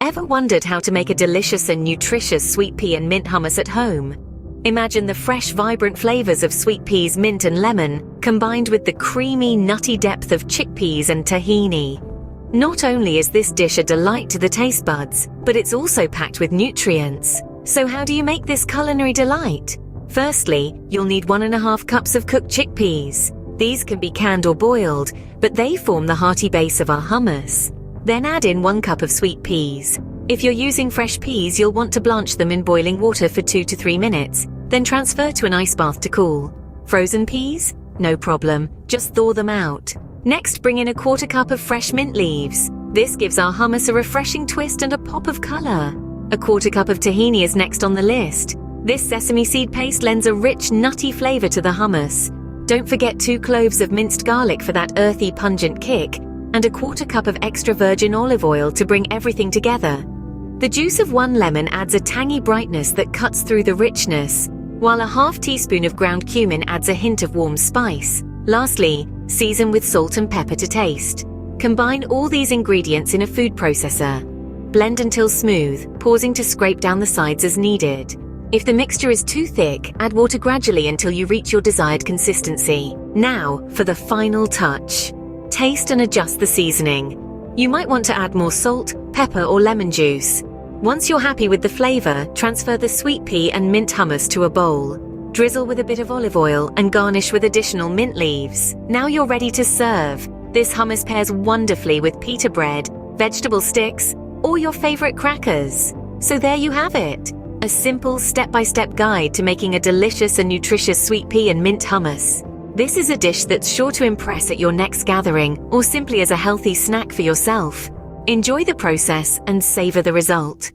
Ever wondered how to make a delicious and nutritious sweet pea and mint hummus at home? Imagine the fresh, vibrant flavors of sweet peas, mint and lemon, combined with the creamy, nutty depth of chickpeas and tahini. Not only is this dish a delight to the taste buds, but it's also packed with nutrients. So how do you make this culinary delight? Firstly, you'll need 1.5 cups of cooked chickpeas. These can be canned or boiled, but they form the hearty base of our hummus. Then add in 1 cup of sweet peas. If you're using fresh peas, you'll want to blanch them in boiling water for 2 to 3 minutes, then transfer to an ice bath to cool. Frozen peas? No problem, just thaw them out. Next, bring in 1/4 cup of fresh mint leaves. This gives our hummus a refreshing twist and a pop of color. 1/4 cup of tahini is next on the list. This sesame seed paste lends a rich, nutty flavor to the hummus. Don't forget 2 cloves of minced garlic for that earthy, pungent kick, and 1/4 cup of extra virgin olive oil to bring everything together. The juice of 1 lemon adds a tangy brightness that cuts through the richness, while a 1/2 teaspoon of ground cumin adds a hint of warm spice. Lastly, season with salt and pepper to taste. Combine all these ingredients in a food processor. Blend until smooth, pausing to scrape down the sides as needed. If the mixture is too thick, add water gradually until you reach your desired consistency. Now, for the final touch. Taste and adjust the seasoning. You might want to add more salt, pepper or lemon juice. Once you're happy with the flavor, transfer the sweet pea and mint hummus to a bowl. Drizzle with a bit of olive oil and garnish with additional mint leaves. Now you're ready to serve. This hummus pairs wonderfully with pita bread, vegetable sticks, or your favorite crackers. So there you have it. A simple step-by-step guide to making a delicious and nutritious sweet pea and mint hummus. This is a dish that's sure to impress at your next gathering or simply as a healthy snack for yourself. Enjoy the process and savor the result.